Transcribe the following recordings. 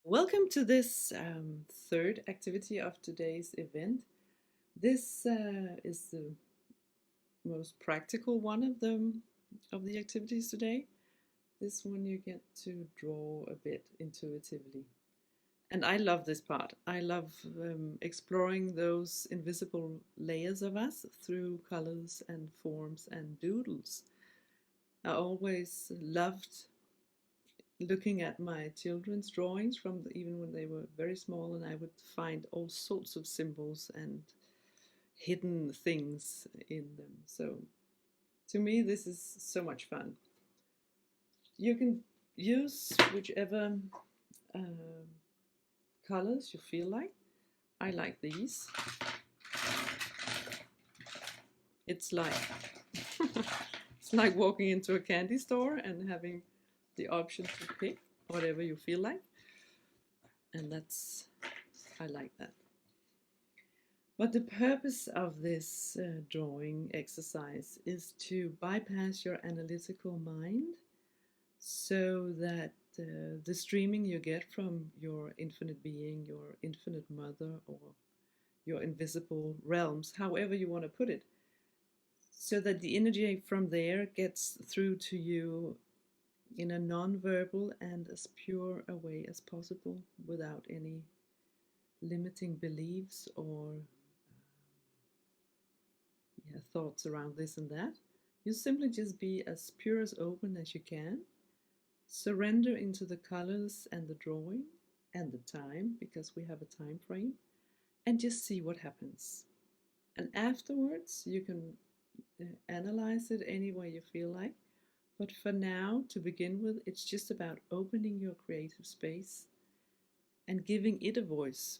Welcome to this third activity of today's event. This is the most practical one of the activities today. This one you get to draw a bit intuitively. And I love this part. I love exploring those invisible layers of us through colors and forms and doodles. I always loved looking at my children's drawings even when they were very small, and I would find all sorts of symbols and hidden things in them. So to me, this is so much fun. You can use whichever uh, colors you feel like. I like these. It's like it's like walking into a candy store and having the option to pick whatever you feel like, and I like that. But the purpose of this drawing exercise is to bypass your analytical mind so that the streaming you get from your infinite being, your infinite mother, or your invisible realms, however you want to put it, so that the energy from there gets through to you in a non-verbal and as pure a way as possible without any limiting beliefs or thoughts around this and that. You simply just be as pure as open as you can. Surrender into the colors and the drawing and the time, because we have a time frame, and just see what happens. And afterwards, you can analyze it any way you feel like. But for now, to begin with, it's just about opening your creative space and giving it a voice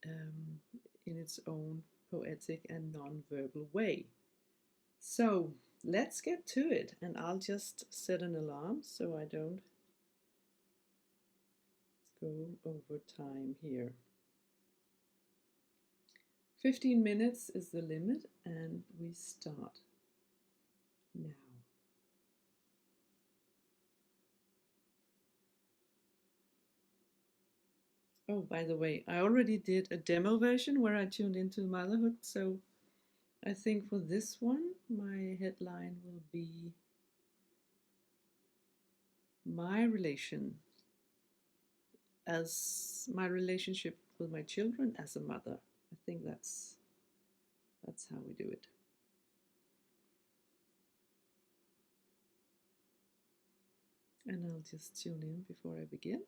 in its own poetic and non-verbal way. So let's get to it, and I'll just set an alarm so I don't go over time here. 15 minutes is the limit, and we start now. Oh, by the way, I already did a demo version where I tuned into motherhood, so I think for this one, my headline will be my relationship with my children as a mother. I think that's how we do it. And I'll just tune in before I begin.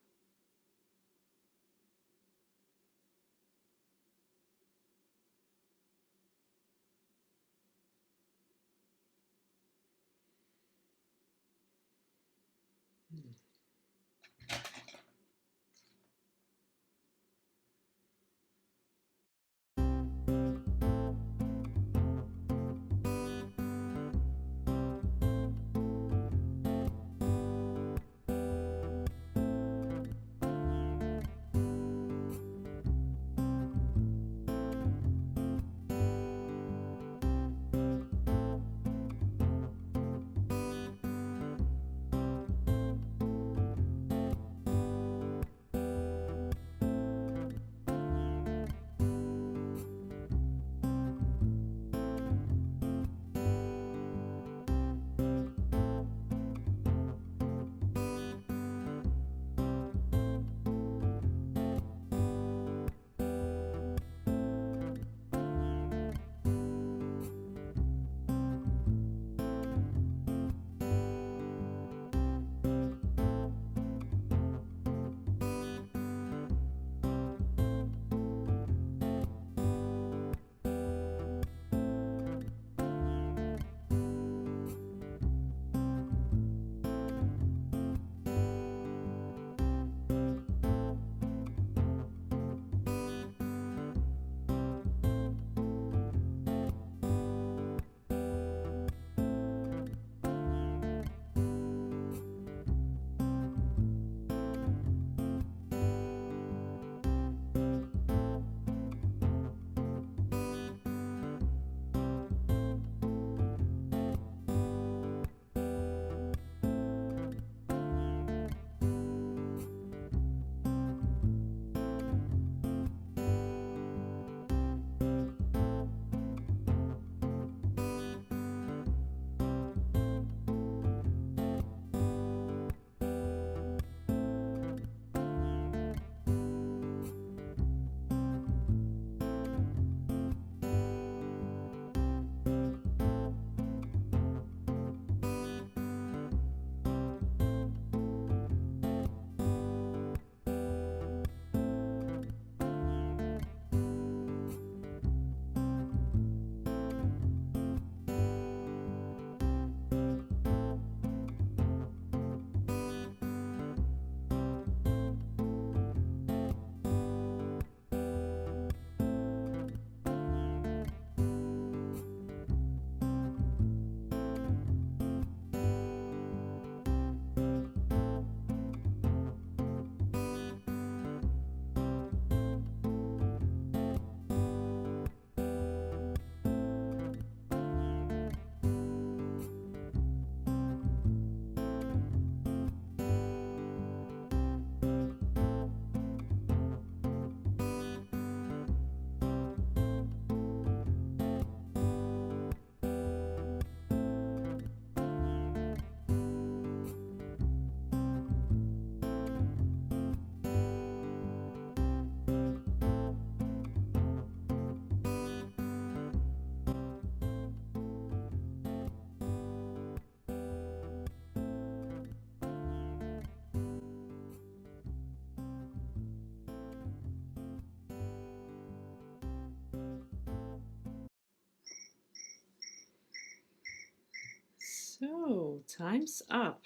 So, time's up.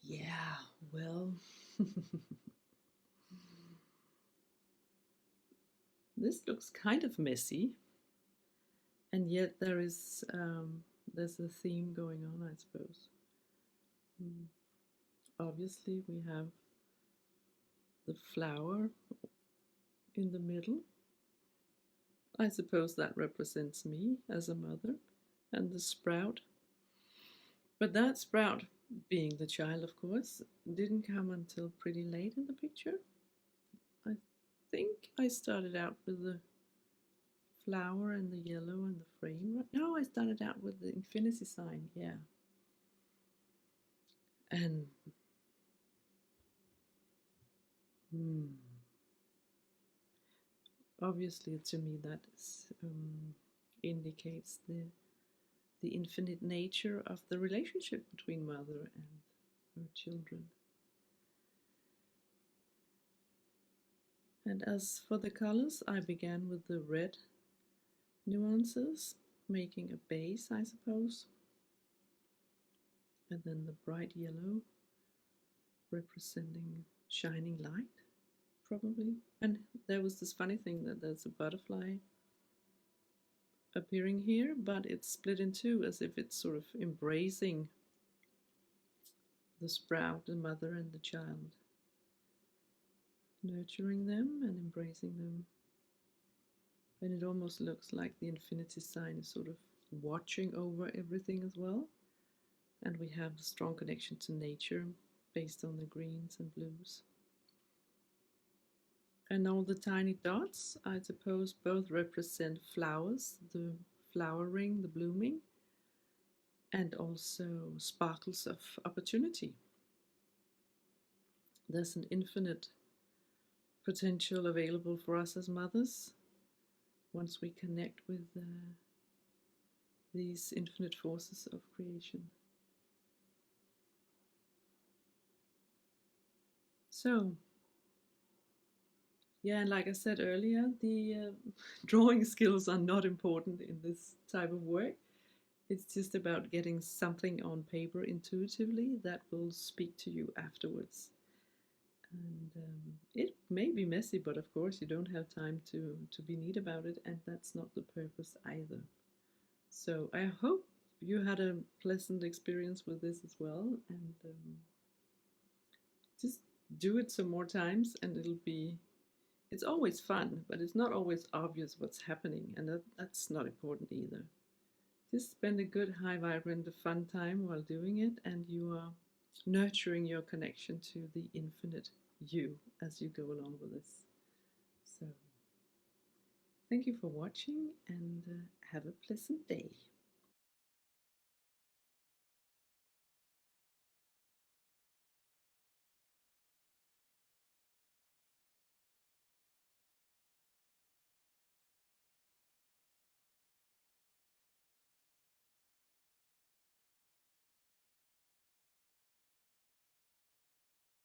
Yeah, well, this looks kind of messy, and yet there's a theme going on, I suppose. Mm. Obviously, we have the flower in the middle. I suppose that represents me as a mother, and the sprout. But that sprout, being the child, of course, didn't come until pretty late in the picture. I think I started out with the flower and the yellow and the frame. No, I started out with the infinity sign, yeah. And hmm, obviously, to me, that indicates the infinite nature of the relationship between mother and her children. And as for the colors, I began with the red nuances, making a base, I suppose, and then the bright yellow representing shining light, probably. And there was this funny thing that there's a butterfly appearing here, but it's split in two as if it's sort of embracing the sprout, the mother and the child, nurturing them and embracing them. And it almost looks like the infinity sign is sort of watching over everything as well. And we have a strong connection to nature based on the greens and blues. And all the tiny dots, I suppose, both represent flowers, the flowering, the blooming, and also sparkles of opportunity. There's an infinite potential available for us as mothers once we connect with these infinite forces of creation. So, yeah, and like I said earlier, the drawing skills are not important in this type of work. It's just about getting something on paper intuitively that will speak to you afterwards. And it may be messy, but of course you don't have time to be neat about it, and that's not the purpose either. So I hope you had a pleasant experience with this as well, and just do it some more times, and it's always fun, but it's not always obvious what's happening, and that's not important either. Just spend a good, high, vibrant, fun time while doing it, and you are nurturing your connection to the infinite you as you go along with this. So, thank you for watching, and have a pleasant day.